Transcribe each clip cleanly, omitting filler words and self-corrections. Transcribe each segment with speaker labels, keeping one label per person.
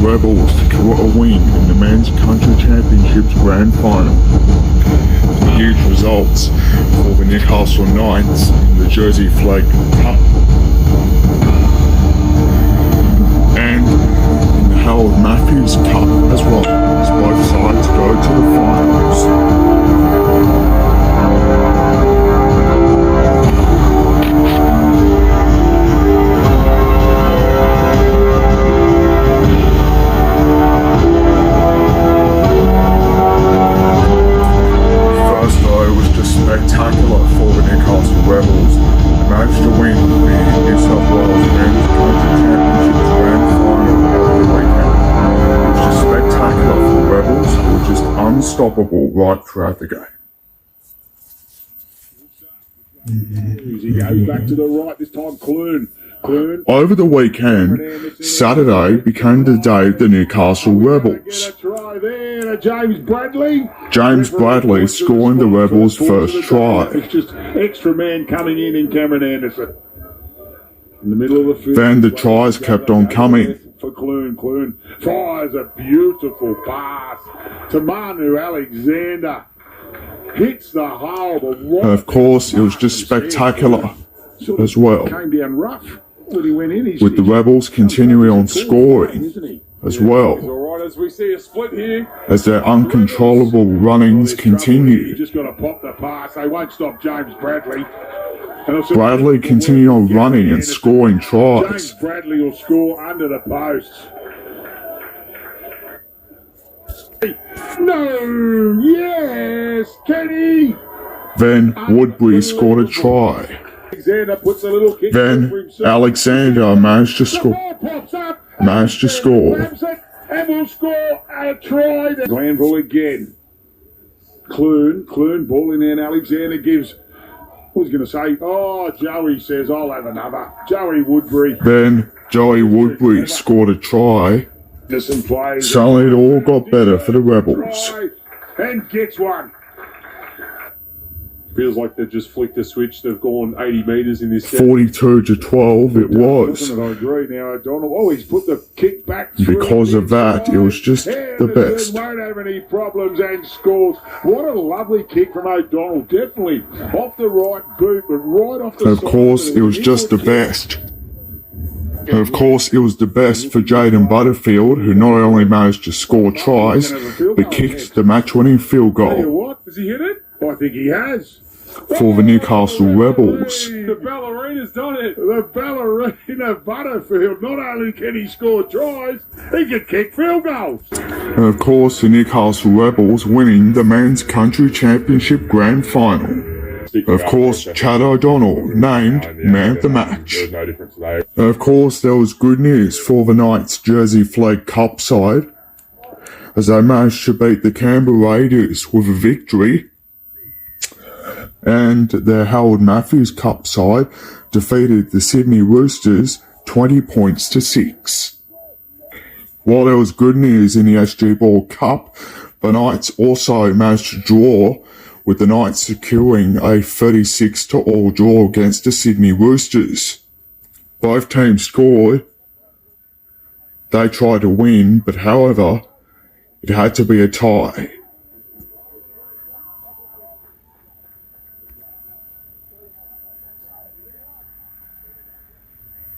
Speaker 1: Rebels secure a win in the Men's Country Championships Grand Final. Huge results for the Newcastle Knights in the Jersey Flag Cup. And in the Harold Matthews Cup as well, as both sides go to the finals. Spectacular for the Newcastle Rebels. They managed to win the New South Wales Men's Country Championships Grand Final over the weekend. It was just spectacular for the Rebels, who were just unstoppable right throughout the game.
Speaker 2: He goes back to the right, this time Clune.
Speaker 1: Over the weekend, Saturday became the day of the Newcastle Rebels. James Bradley scoring the Rebels' first try.
Speaker 2: It's just extra man coming in Cameron Anderson. In the middle of the field.
Speaker 1: Then the tries kept on coming.
Speaker 2: For Clune fires a beautiful pass to Manu Alexander. Hits the hole.
Speaker 1: And of course, it was just spectacular as well.
Speaker 2: Came down rough.
Speaker 1: With the Rebels continuing on scoring as well, as their uncontrollable runnings continue.
Speaker 2: Just got to pop the pass. They won't stop James Bradley.
Speaker 1: Bradley continuing on running and scoring tries.
Speaker 2: James Bradley will score under the post. No, yes, Kenny.
Speaker 1: Then Woodbury scored a try. Then Alexander managed to score.
Speaker 2: And will score a try. Glanville again. Clune ball in there, and Alexander gives. What was going to say? Oh, Joey says, I'll have another. Joey Woodbury.
Speaker 1: Then Joey Woodbury scored a try. Suddenly it all got better for the Rebels.
Speaker 2: And gets one.
Speaker 3: Feels like they've just flicked a switch. They've gone 80 metres in this game.
Speaker 1: 42-12 it was.
Speaker 2: I agree now, O'Donnell. Oh, he's put the kick back through.
Speaker 1: Because of that, it was just the best.
Speaker 2: Won't have any problems and scores. What a lovely kick from O'Donnell. Definitely off the right boot, but right off the
Speaker 1: and of course, it was just the best. And of course, it was the best for Jaden Butterfield, who not only managed to score tries, but kicked the match-winning field goal.
Speaker 2: What? Has he hit it? I think he has.
Speaker 1: For the Newcastle Rebels.
Speaker 3: The ballerina's done it.
Speaker 2: The ballerina Butterfield. Not only can he score tries, he can kick field goals.
Speaker 1: And of course, the Newcastle Rebels winning the Men's Country Championship Grand Final. Of course, Chad O'Donnell named man of the match. And of course, there was good news for the Knights Jersey Flag Cup side, as they managed to beat the Canberra Raiders with a victory. And their Harold Matthews Cup side defeated the Sydney Roosters 20 points to 6. While there was good news in the SG Ball Cup, the Knights also managed to draw, with the Knights securing a 36-all draw against the Sydney Roosters. Both teams scored. They tried to win, but however, it had to be a tie.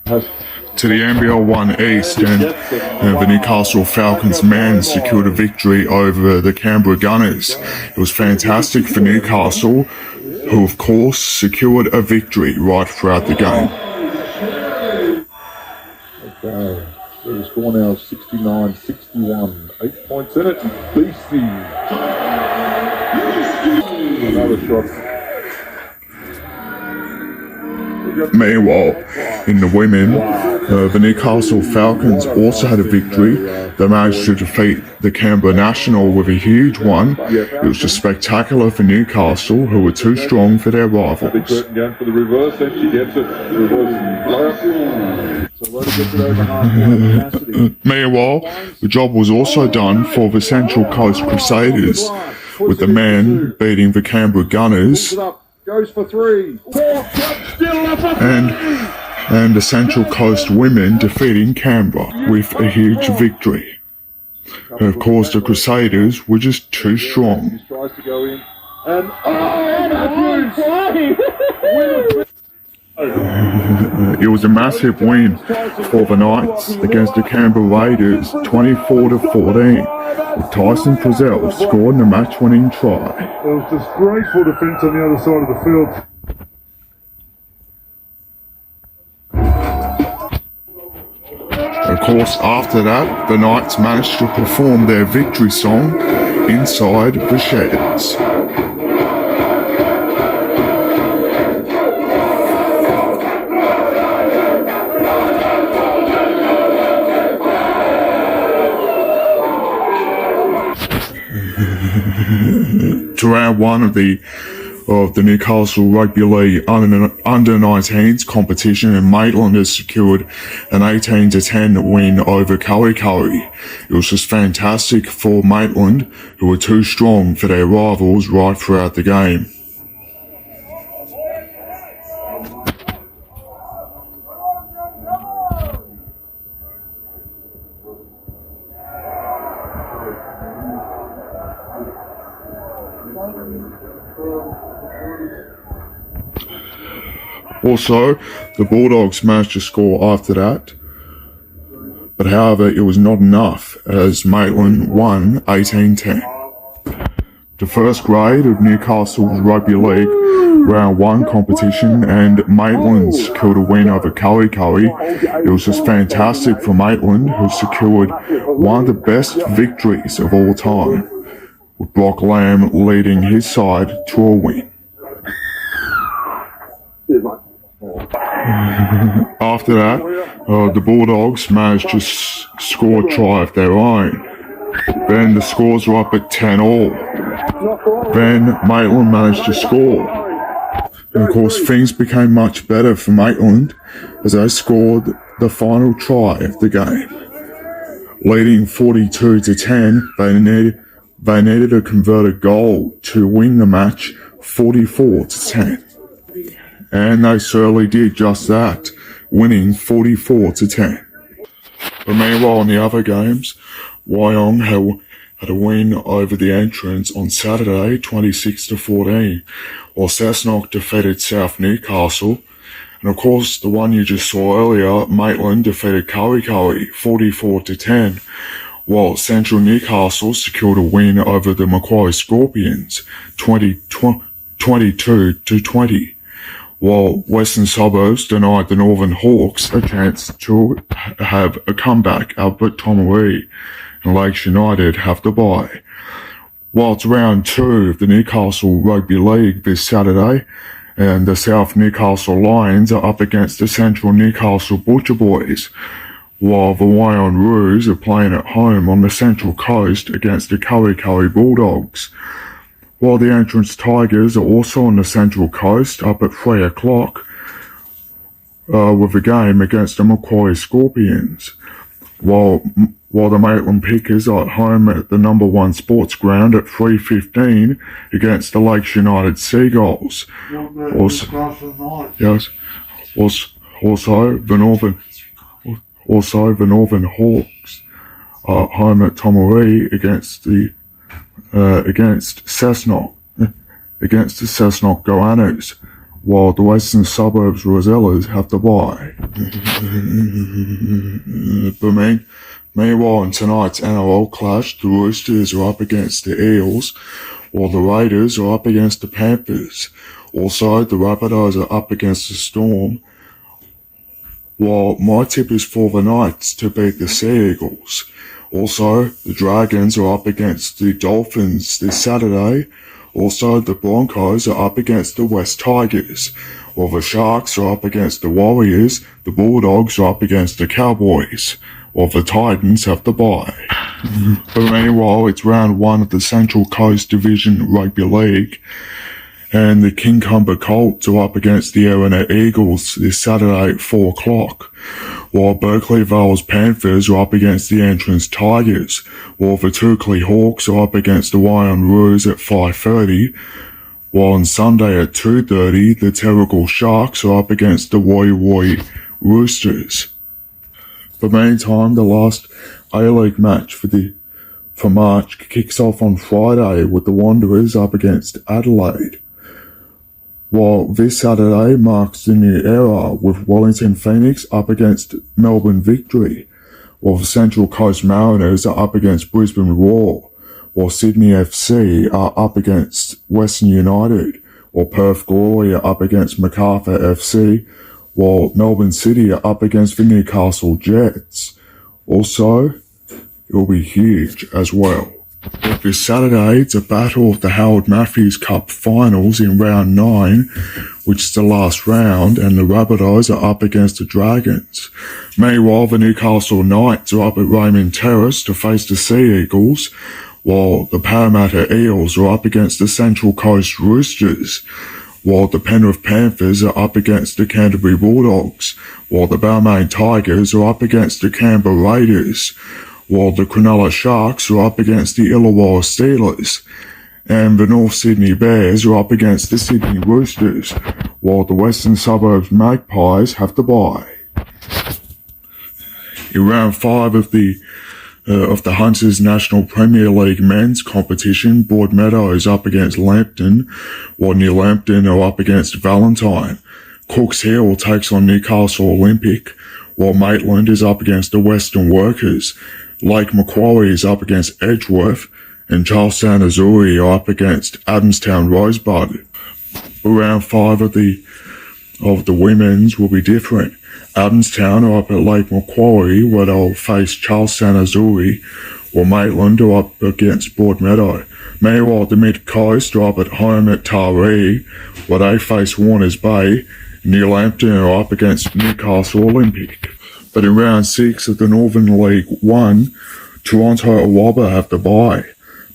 Speaker 1: To the NBL 1 East, and the Newcastle Falcons men secured a victory over the Canberra Gunners. It was fantastic for Newcastle, who of course secured a victory right throughout the game.
Speaker 2: Okay, the score now 69-61, 8 points in it. Beastie. Another shot.
Speaker 1: Meanwhile, in the women, the Newcastle Falcons also had a victory. They managed to defeat the Canberra National with a huge one. It was just spectacular for Newcastle, who were too strong for their rivals.
Speaker 2: Going for the reverse, and she gets it.
Speaker 1: Meanwhile, the job was also done for the Central Coast Crusaders, with the men beating the Canberra Gunners.
Speaker 2: Goes for three.
Speaker 1: And and the Central Coast women defeating Canberra with a huge victory. And of course, the Crusaders were just too strong.
Speaker 2: Tries to go in. And
Speaker 1: It was a massive win for the Knights against the Canberra Raiders, 24-14, with Tyson Frizzell scoring the match-winning try.
Speaker 2: it was disgraceful defence on the other side of the field.
Speaker 1: Of course, after that, the Knights managed to perform their victory song inside the sheds. To round one of the Newcastle Rugby League under 19s competition, and Maitland has secured an 18-10 win over Curry. It was just fantastic for Maitland, who were too strong for their rivals right throughout the game. Also, the Bulldogs managed to score after that, but however, it was not enough as Maitland won 18-10. The first grade of Newcastle's Rugby League Round 1 competition, and Maitland secured a win over Curry. It was just fantastic for Maitland, who secured one of the best victories of all time, with Brock Lamb leading his side to a win. After that, the Bulldogs managed to score a try of their own. Then the scores were up at 10-all. Then Maitland managed to score. And of course, things became much better for Maitland as they scored the final try of the game. Leading 42-10, they needed a converted goal to win the match 44-10. And they certainly did just that, winning 44-10. But meanwhile, in the other games, Wyong had a win over the Entrants on Saturday, 26-14, while Cessnock defeated South Newcastle. And of course, the one you just saw earlier, Maitland defeated Curry 44-10, while Central Newcastle secured a win over the Macquarie Scorpions, 22-20. While Western Suburbs denied the Northern Hawks a chance to have a comeback up at Tomaree, and Lakes United have to bye. While it's round 2 of the Newcastle Rugby League this Saturday, and the South Newcastle Lions are up against the Central Newcastle Butcher Boys, while the Wyong Roos are playing at home on the Central Coast against the Curry Bulldogs. While the Entrance Tigers are also on the Central Coast up at 3 o'clock with a game against the Macquarie Scorpions. While the Maitland Pickers are at home at the number 1 sports ground at 3:15 against the Lakes United Seagulls. Also the Northern Hawks are at home at Tomaree against the Cessnock Goannas, while the Western Suburbs Rosellas have to bye. But meanwhile, in tonight's NRL clash, the Roosters are up against the Eels, while the Raiders are up against the Panthers. Also, the Rabbitohs are up against the Storm, while my tip is for the Knights to beat the Sea Eagles. Also, the Dragons are up against the Dolphins this Saturday. Also, the Broncos are up against the West Tigers, while the Sharks are up against the Warriors, the Bulldogs are up against the Cowboys, while the Titans have to bye. But meanwhile, it's round 1 of the Central Coast Division Rugby League, and the Kincumber Colts are up against the Erina Eagles this Saturday at 4 o'clock, while Berkeley Vale's Panthers are up against the Entrance Tigers, while the Toukley Hawks are up against the Wyong Roos at 5:30, while on Sunday at 2:30, the Terrigal Sharks are up against the Woy Roosters. But meantime, the last A-League match for March kicks off on Friday with the Wanderers up against Adelaide. While this Saturday marks the new era with Wellington Phoenix up against Melbourne Victory, while the Central Coast Mariners are up against Brisbane Roar, while Sydney FC are up against Western United, while Perth Glory are up against Macarthur FC, while Melbourne City are up against the Newcastle Jets. Also, it will be huge as well. This Saturday, it's a battle of the Howard Matthews Cup finals in round 9, which is the last round, and the Rabbitohs are up against the Dragons. Meanwhile, the Newcastle Knights are up at Raymond Terrace to face the Sea Eagles, while the Parramatta Eels are up against the Central Coast Roosters, while the Penrith Panthers are up against the Canterbury Bulldogs, while the Balmain Tigers are up against the Canberra Raiders, while the Cronulla Sharks are up against the Illawarra Steelers, and the North Sydney Bears are up against the Sydney Roosters, while the Western Suburbs Magpies have the bye. In round 5 of the Hunters National Premier League men's competition, Broadmeadows up against Lambton, while New Lambton are up against Valentine. Cooks Hill takes on Newcastle Olympic, while Maitland is up against the Western Workers. Lake Macquarie is up against Edgeworth, and Charlestown Azzurri are up against Adamstown Rosebud. Round 5 of the women's will be different. Adamstown are up at Lake Macquarie, where they'll face Charlestown Azzurri, while Maitland are up against Broadmeadow. Meanwhile, the Mid-Coast are up at home at Taree, where they face Warners Bay. New Lambton are up against Newcastle Olympic. But in round 6 of the Northern League 1, Toronto Awabba have the bye.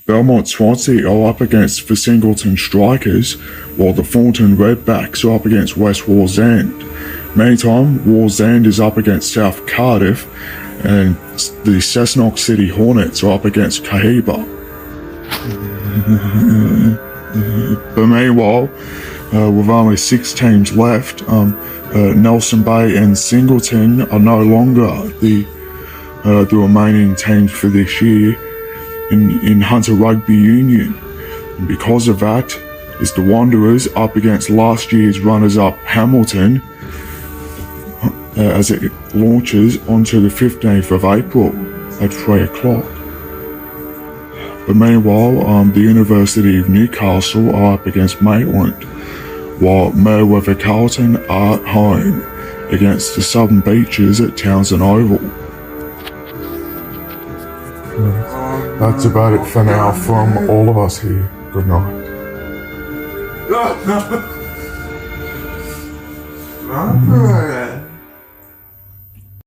Speaker 1: Belmont Swansea are up against the Singleton Strikers, while the Thornton Redbacks are up against West Wallsend. Meantime, Wallsend is up against South Cardiff, and the Cessnock City Hornets are up against Cohiba. But meanwhile, with only 6 teams left, Nelson Bay and Singleton are no longer the remaining teams for this year in Hunter Rugby Union. And because of that, is the Wanderers up against last year's runners-up Hamilton as it launches onto the 15th of April at 3 o'clock. But meanwhile, the University of Newcastle are up against Maitland, while Merewether Carlton are at home against the Southern Beaches at Townsend Oval. That's about it for now from all of us here. Good night.
Speaker 4: No.